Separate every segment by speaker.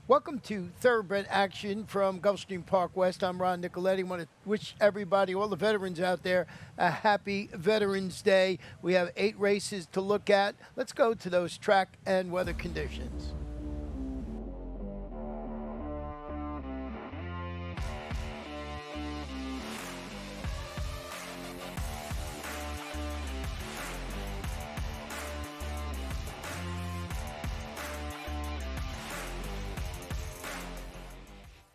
Speaker 1: Welcome to Thoroughbred Action from Gulfstream Park West. I'm Ron Nicoletti. I want to wish everybody, all the veterans out there, a happy Veterans Day. We have 8 races to look at. Let's go to those track and weather conditions.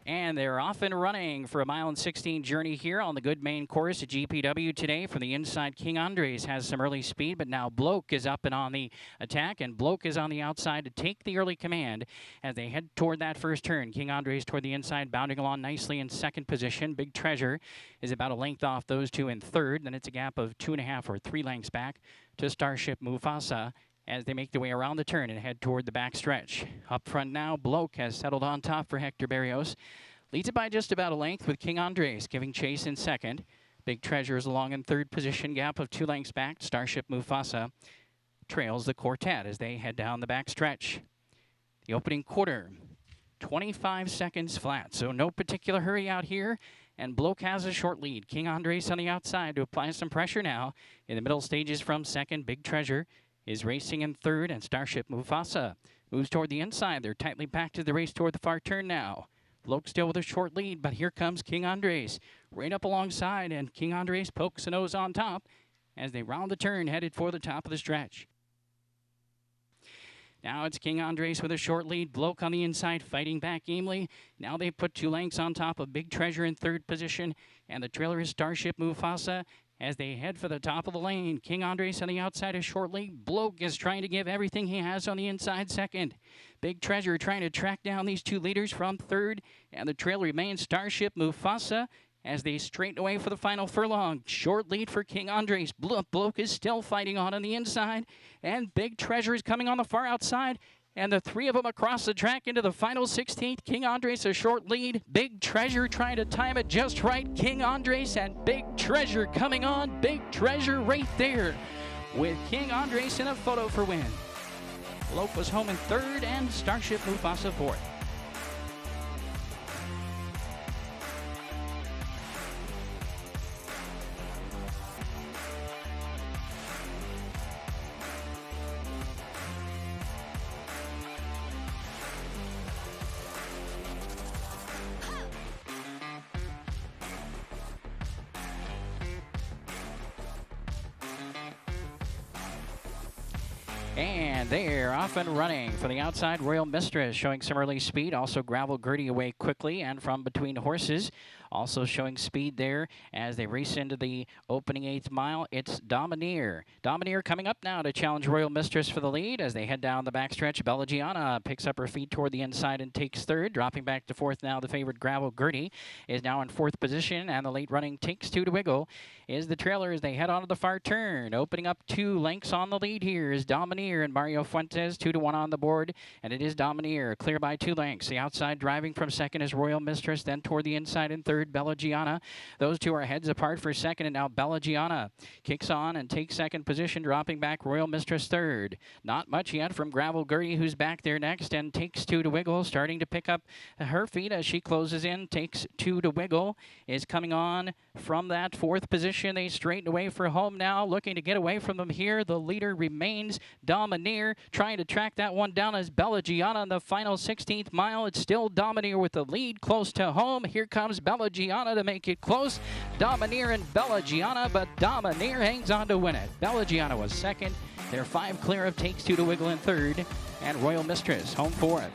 Speaker 2: And they're off and running for a 1:16 journey here on the good main course at GPW today. From the inside, King Andres has some early speed, but now Bloke is up and on the attack, and Bloke is on the outside to take the early command as they head toward that first turn. King Andres toward the inside, bounding along nicely in second position. Big Treasure is about a length off those two in third. Then it's a gap of 2.5 or 3 lengths back to Starship Mufasa as they make their way around the turn and head toward the back stretch. Up front now, Bloke has settled on top for Hector Barrios. Leads it by just about a length with King Andres giving chase in second. Big Treasure is along in third position, gap of 2 lengths back. Starship Mufasa trails the Quartet as they head down the back stretch. The opening quarter, 25 seconds flat, so no particular hurry out here. And Bloke has a short lead. King Andres on the outside to apply some pressure now. In the middle stages from second, Big Treasure is racing in third, and Starship Mufasa moves toward the inside. They're tightly packed to the race toward the far turn now. Bloke still with a short lead, but here comes King Andres right up alongside, and King Andres pokes a nose on top as they round the turn, headed for the top of the stretch. Now it's King Andres with a short lead. Bloke on the inside fighting back gamely. Now they put 2 lengths on top of Big Treasure in third position, and the trailer is Starship Mufasa as they head for the top of the lane. King Andres on the outside is short lead. Bloke is trying to give everything he has on the inside second. Big Treasure trying to track down these 2 leaders from third, and the trail remains Starship Mufasa as they straighten away for the final furlong. Short lead for King Andres. Bloke is still fighting on the inside, and Big Treasure is coming on the far outside. And the 3 of them across the track into the final 16th. King Andres a short lead. Big Treasure trying to time it just right. King Andres and Big Treasure coming on. Big Treasure right there with King Andres in a photo for win. Bloke was home in third and Starship Mufasa fourth. And they're off and running for the outside. Royal Mistress showing some early speed. Also Gravel Gertie away quickly and from between horses. Also showing speed there as they race into the opening 8th mile. It's Domineer. Domineer coming up now to challenge Royal Mistress for the lead as they head down the backstretch. Bella Gianna picks up her feet toward the inside and takes third. Dropping back to fourth now, the favorite Gravel Gertie is now in 4th position, and the late running Takes Two to Wiggle is the trailer as they head onto the far turn. Opening up 2 lengths on the lead here is Domineer and Mario Fuentes, 2-1 on the board, and it is Domineer clear by 2 lengths. The outside driving from second is Royal Mistress, then toward the inside in third, Bella Gianna. Those 2 are heads apart for second, and now Bella Gianna kicks on and takes second position, dropping back Royal Mistress third. Not much yet from Gravel Gertie, who's back there next, and Takes Two to Wiggle, starting to pick up her feet as she closes in. Takes Two to Wiggle is coming on from that 4th position. They straighten away for home now, looking to get away from them here. The leader remains Domineer, trying to track that one down as Bella Gianna in the final 16th mile. It's still Domineer with the lead close to home. Here comes Bella Gianna to make it close. Domineer and Bella Gianna, but Domineer hangs on to win it. Bella Gianna was second. They're 5 clear of Takes Two to Wiggle in third, and Royal Mistress home fourth.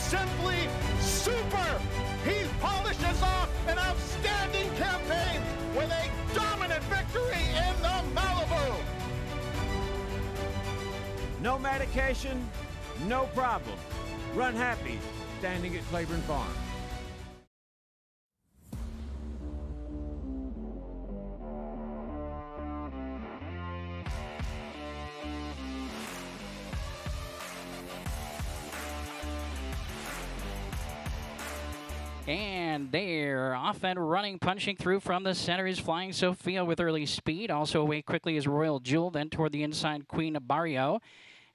Speaker 3: simply super. He polishes off an outstanding campaign with a dominant victory in the Malibu.
Speaker 4: No medication, no problem. Run happy, standing at Claiborne Farm.
Speaker 2: And they're off and running, punching through from the center is Flying Sophia with early speed. Also away quickly is Royal Jewel, then toward the inside Queen of Barrio.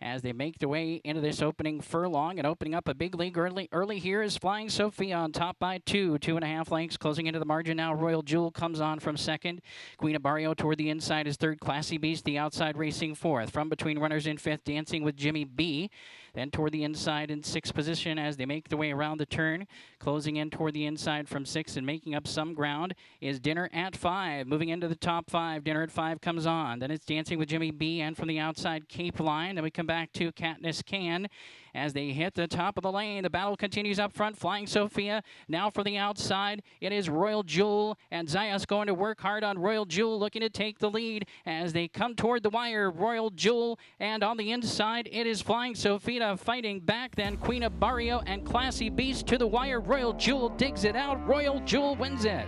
Speaker 2: As they make their way into this opening furlong and opening up a big league early here is Flying Sophia on top by 2.5 lengths. Closing into the margin now, Royal Jewel comes on from second. Queen of Barrio toward the inside is third. Classy Beast, the outside racing fourth. From between runners in fifth, Dancing with Jimmy B. Then toward the inside in sixth position as they make their way around the turn. Closing in toward the inside from sixth and making up some ground is Dinner at 5. Moving into the top 5, Dinner at 5 comes on. Then it's Dancing with Jimmy B, and from the outside, Cape Line. Then we come back to Katniss Can as they hit the top of the lane. The battle continues up front. Flying Sophia now for the outside. It is Royal Jewel, and Zayas going to work hard on Royal Jewel, looking to take the lead as they come toward the wire. Royal Jewel, and on the inside, it is Flying Sophia fighting back. Then Queen of Barrio and Classy Beast to the wire. Royal Jewel digs it out. Royal Jewel wins it.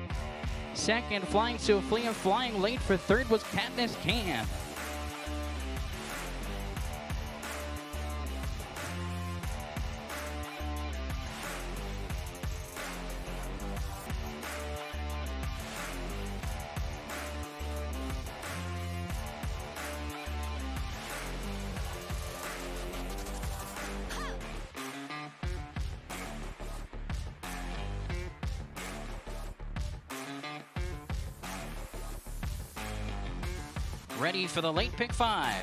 Speaker 2: Second, Flying Sophia. Flying late for third was Katniss Can. Ready for the late pick 5.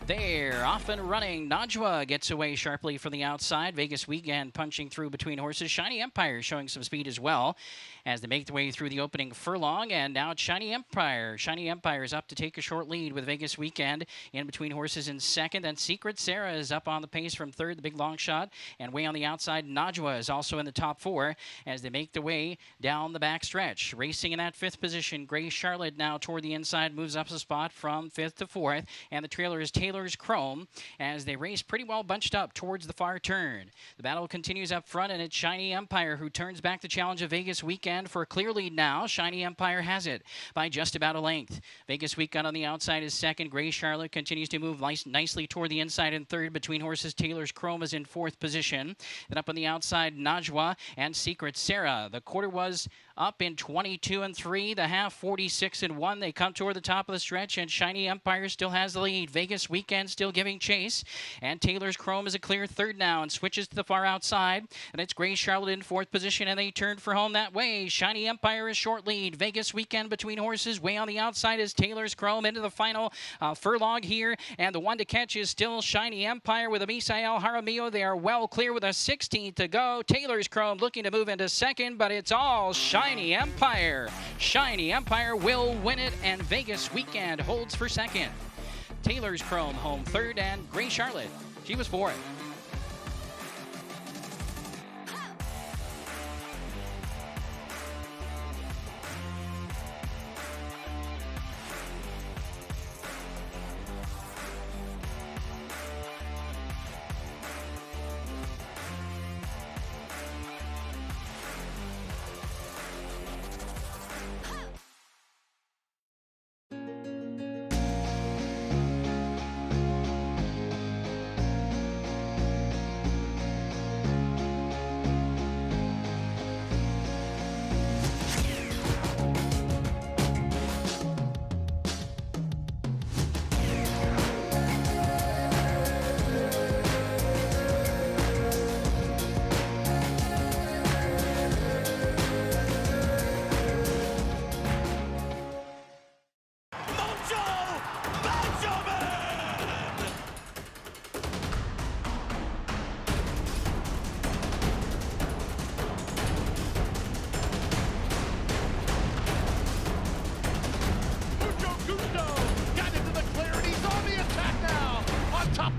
Speaker 2: They're off and running. Najwa gets away sharply from the outside. Vegas Weekend punching through between horses. Shiny Empire showing some speed as well as they make their way through the opening furlong. And now it's Shiny Empire. Shiny Empire is up to take a short lead with Vegas Weekend in between horses in second. And Secret Sarah is up on the pace from third, the big long shot. And way on the outside, Najwa is also in the top 4 as they make their way down the back stretch. Racing in that 5th position, Gray Charlotte now toward the inside, moves up a spot from 5th to 4th. And the trailer is Taylor's Chrome as they race pretty well bunched up towards the far turn. The battle continues up front, and it's Shiny Empire who turns back the challenge of Vegas Weekend for a clear lead now. Shiny Empire has it by just about a length. Vegas Weekend on the outside is second. Gray Charlotte continues to move nicely toward the inside in third. Between horses, Taylor's Chrome is in 4th position. Then up on the outside, Najwa and Secret Sarah. The quarter was up in 22 3. The half 46 1. They come toward the top of the stretch, and Shiny Empire still has the lead. Vegas Weekend still giving chase, and Taylor's Chrome is a clear third now and switches to the far outside. And it's Gray Charlotte in 4th position, and they turn for home that way. Shiny Empire is short lead. Vegas Weekend between horses. Way on the outside is Taylor's Chrome into the final furlong here, and the one to catch is still Shiny Empire with Misael Jaramillo. They are well clear with a 16th to go. Taylor's Chrome looking to move into second, but it's all Shiny Empire. Shiny Empire will win it, and Vegas Weekend holds for second. Taylor's Chrome home third, and Gray Charlotte, she was fourth.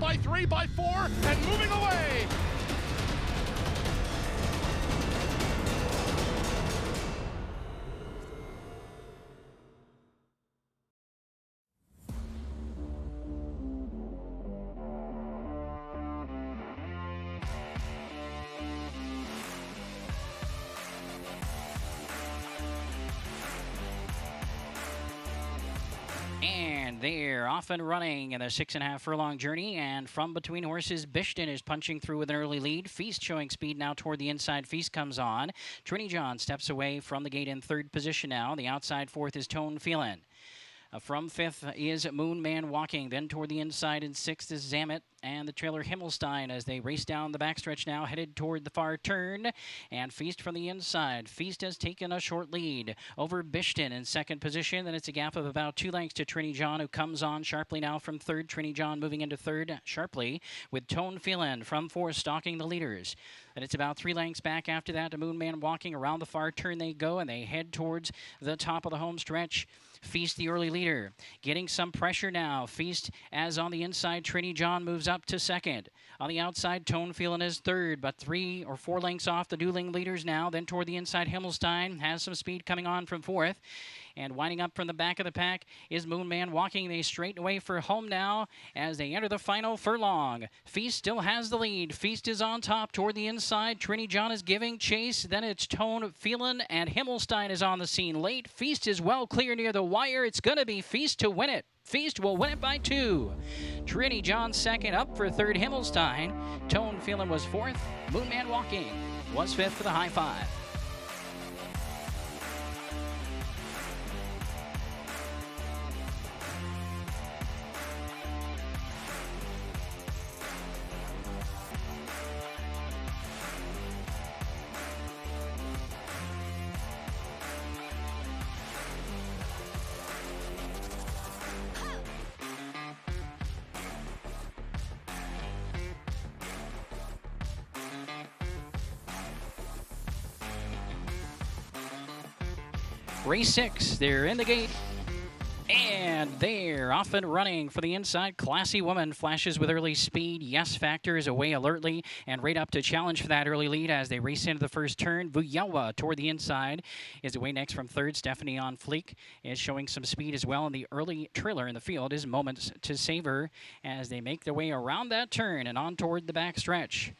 Speaker 3: By 3, by 4, and moving away.
Speaker 2: And they're off and running in the 6.5 furlong journey. And from between horses, Bishton is punching through with an early lead. Feast showing speed now toward the inside. Feast comes on. Trini John steps away from the gate in third position now. The outside fourth is Tone Phelan. From fifth is Moon Man Walking. Then toward the inside in sixth is Zamet and the trailer Himmelstein as they race down the backstretch now, headed toward the far turn. And Feast from the inside. Feast has taken a short lead over Bishton in second position. Then it's a gap of about 2 lengths to Trini John, who comes on sharply now from third. Trini John moving into third sharply with Tone Phelan from fourth stalking the leaders. And it's about 3 lengths back after that to Moon Man Walking. Around the far turn they go, and they head towards the top of the home stretch. Feast, the early leader, getting some pressure now. Feast, as on the inside, Trini John moves up to second. On the outside, Tone Phelan is third, but 3 or 4 lengths off the dueling leaders now. Then toward the inside, Himmelstein has some speed coming on from fourth. And winding up from the back of the pack is Moon Man Walking. They straighten away for home now as they enter the final furlong. Feast still has the lead. Feast is on top toward the inside. Trini John is giving chase. Then it's Tone Phelan, and Himmelstein is on the scene late. Feast is well clear near the wire. It's going to be Feast to win it. Feast will win it by 2. Trini John second, up for third Himmelstein. Tone Phelan was fourth. Moon Man Walking was fifth for the high five. Race 6, they're in the gate, and they're off and running for the inside. Classy Woman flashes with early speed. Yes Factor is away alertly and right up to challenge for that early lead as they race into the first turn. Vuyawa toward the inside is away next from third. Stephanie on Fleek is showing some speed as well, and the early trailer in the field is Moments to Savor as they make their way around that turn and on toward the back stretch.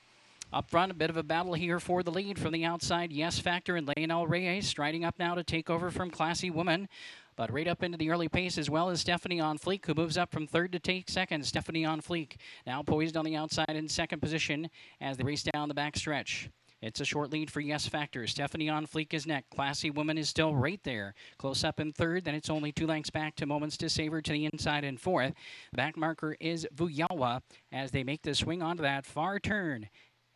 Speaker 2: Up front, a bit of a battle here for the lead from the outside. Yes Factor and LEONEL Reyes striding up now to take over from Classy Woman. But right up into the early pace as well as Stephanie on Fleek, who moves up from third to take second. Stephanie on Fleek now poised on the outside in second position as they race down the back stretch. It's a short lead for Yes Factor. Stephanie on Fleek is next. Classy Woman is still right there. Close up in third. Then it's only 2 lengths back to Moments to Savor to the inside in fourth. The back marker is Vuyawa as they make the swing onto that far turn.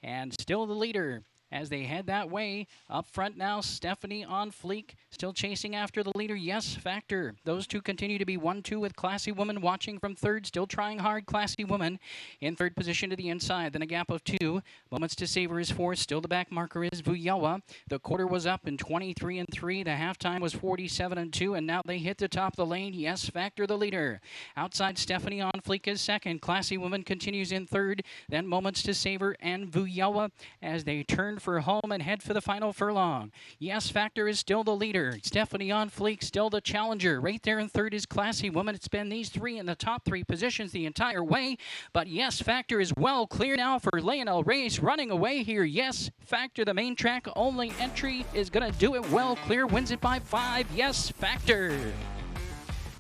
Speaker 2: And still the leader as they head that way. Up front now, Stephanie on Fleek, still chasing after the leader, Yes Factor. Those two continue to be 1-2 with Classy Woman watching from third, still trying hard. Classy Woman in third position to the inside, then a gap of 2. Moments to Savor is fourth, still the back marker is Vuyawa. The quarter was up in 23-3, the halftime was 47-2, and now they hit the top of the lane. Yes Factor the leader. Outside, Stephanie on Fleek is second. Classy Woman continues in third, then Moments to Savor and Vuyawa as they turn for home and head for the final furlong. Yes Factor is still the leader. Stephanie on Fleek still the challenger. Right there in third is Classy Woman. It's been these three in the top 3 positions the entire way, but Yes Factor is well clear now for LEONEL Reyes running away here. Yes Factor, the main track only entry, is going to do it well clear, wins it by 5. Yes Factor.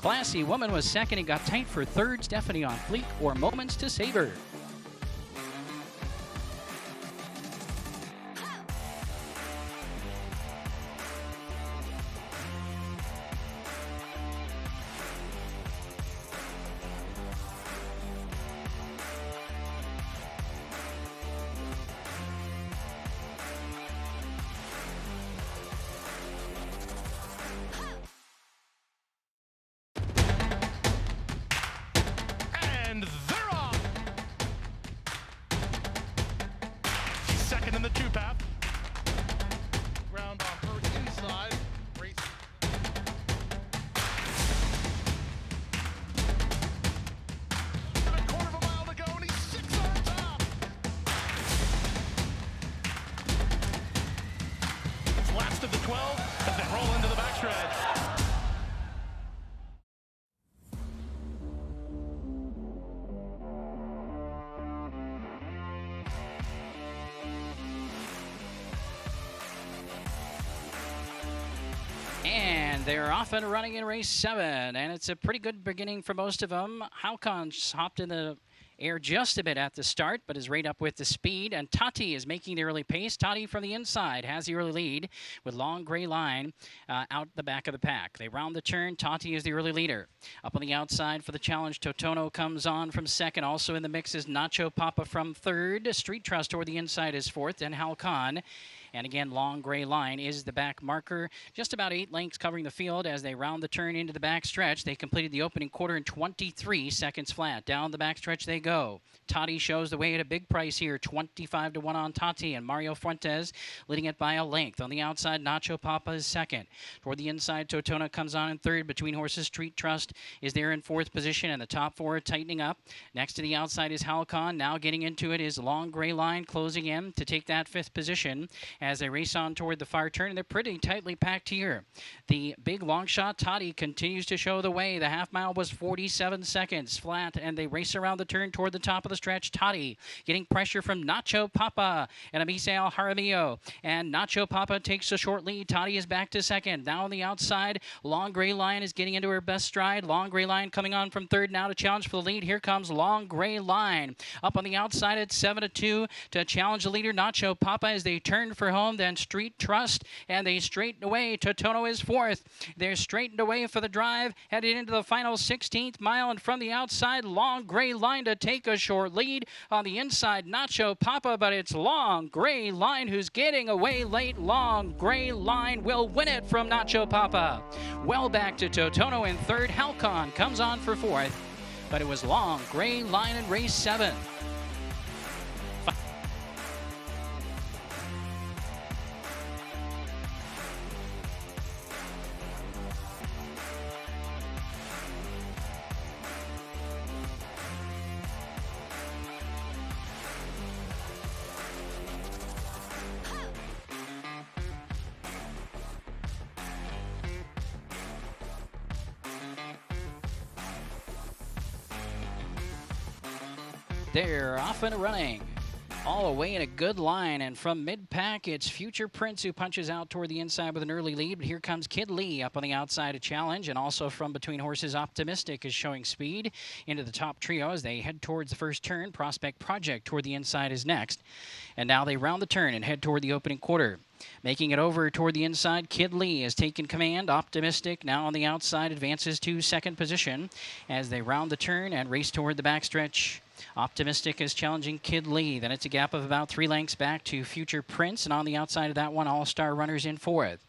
Speaker 2: Classy Woman was second and got tight for third. Stephanie on Fleek or Moments to Savor.
Speaker 3: And they're off. She's second in the 2-path. Ground on her inside. Race. A quarter of a mile to go, and he's 6 on top. It's last of the 12 as they roll into the backstretch.
Speaker 2: And They're off and running in race 7, and it's a pretty good beginning for most of them. Halcon's hopped in the air just a bit at the start, but is right up with the speed, and Tati is making the early pace. Tati from the inside has the early lead with Long Gray Line out the back of the pack. They round the turn. Tati is the early leader. Up on the outside for the challenge, Totono comes on from second. Also in the mix is Nacho Papa from third. Street Trust toward the inside is fourth, and Halcon. And again, Long Gray Line is the back marker. Just about 8 lengths covering the field as they round the turn into the back stretch. They completed the opening quarter in 23 seconds flat. Down the back stretch they go. Tati shows the way at a big price here, 25 to 1 on Tati, and Mario Fuentes leading it by a length. On the outside, Nacho Papa is second. Toward the inside, Totona comes on in third. Between horses, Street Trust is there in fourth position, and the top 4 are tightening up. Next to the outside is Halcon. Now getting into it is Long Gray Line closing in to take that 5th position as they race on toward the far turn, and they're pretty tightly packed here. The big long shot, Tati, continues to show the way. The half mile was 47 seconds flat, and they race around the turn toward the top of the stretch. Tati getting pressure from Nacho Papa and Amise Al Jaramillo, and Nacho Papa takes a short lead. Tati is back to second. Now on the outside, Long Gray Line is getting into her best stride. Long Gray Line coming on from third now to challenge for the lead. Here comes Long Gray Line. Up on the outside at 7-2 to challenge the leader, Nacho Papa, as they turn for home. Then Street Trust, and they straighten away. Totono is fourth. They're straightened away for the drive, headed into the final 16th mile, and from the outside, Long Gray Line to take a short lead. On the inside, Nacho Papa, but it's Long Gray Line who's getting away late. Long Gray Line will win it from Nacho Papa. Well back to Totono in third. Halcon comes on for fourth, but it was Long Gray Line in race 7. They're off and running. All away in a good line, and from mid-pack, it's Future Prince who punches out toward the inside with an early lead, but here comes Kid Lee up on the outside to challenge, and also from between horses, Optimistic is showing speed into the top trio as they head towards the first turn. Prospect Project toward the inside is next, and now they round the turn and head toward the opening quarter. Making it over toward the inside, Kid Lee has taken command. Optimistic now on the outside advances to second position as they round the turn and race toward the backstretch. Optimistic is challenging Kid Lee. Then it's a gap of about 3 lengths back to Future Prince, and on the outside of that one, All-Star Runners in fourth.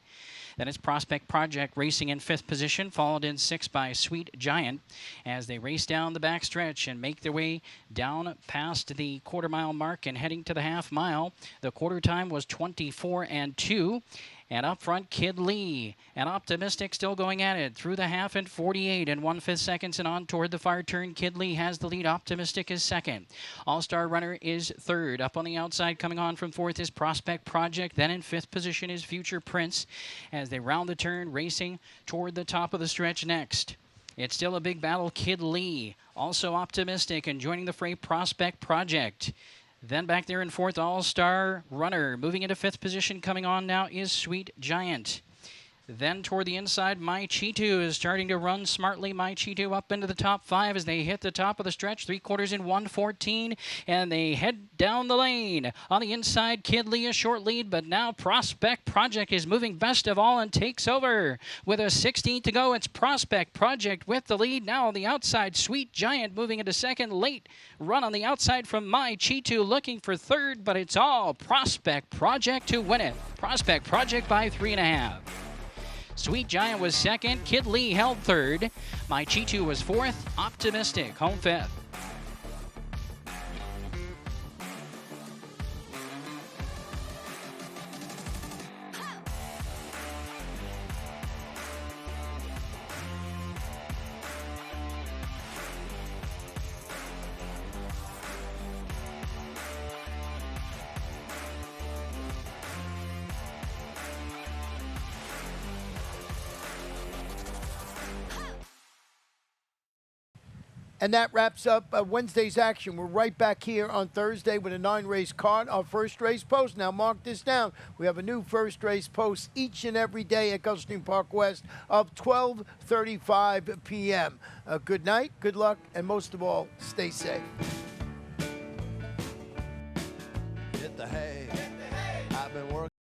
Speaker 2: Then it's Prospect Project racing in 5th position, followed in 6th by Sweet Giant as they race down the backstretch and make their way down past the quarter-mile mark and heading to the half-mile. The quarter time was 24-2. And up front, Kid Lee. And Optimistic still going at it through the half in 48 and 1/5 seconds, and on toward the far turn. Kid Lee has the lead. Optimistic is second. All-Star Runner is third. Up on the outside, coming on from fourth, is Prospect Project. Then in 5th position is Future Prince as they round the turn, racing toward the top of the stretch next. It's still a big battle. Kid Lee, also Optimistic, and joining the fray, Prospect Project. Then back there in fourth, All-Star Runner. Moving into 5th position, coming on now is Sweet Giant. Then toward the inside, My Chitu is starting to run smartly. My Chitu up into the top 5 as they hit the top of the stretch. 3/4 in 1:14, and they head down the lane. On the inside, Kid Lee a short lead, but now Prospect Project is moving best of all and takes over. With a 16 to go, it's Prospect Project with the lead. Now on the outside, Sweet Giant moving into second. Late run on the outside from My Chitu looking for third, but it's all Prospect Project to win it. Prospect Project by 3.5. Sweet Giant was second. Kid Lee held third. My Chitu was fourth. Optimistic home fifth.
Speaker 1: And that wraps up Wednesday's action. We're right back here on Thursday with a 9-race card. Our first race post. Now mark this down. We have a new first race post each and every day at Gulfstream Park West of 12:35 p.m. Good night, good luck, and most of all, stay safe.
Speaker 3: Hit the hay.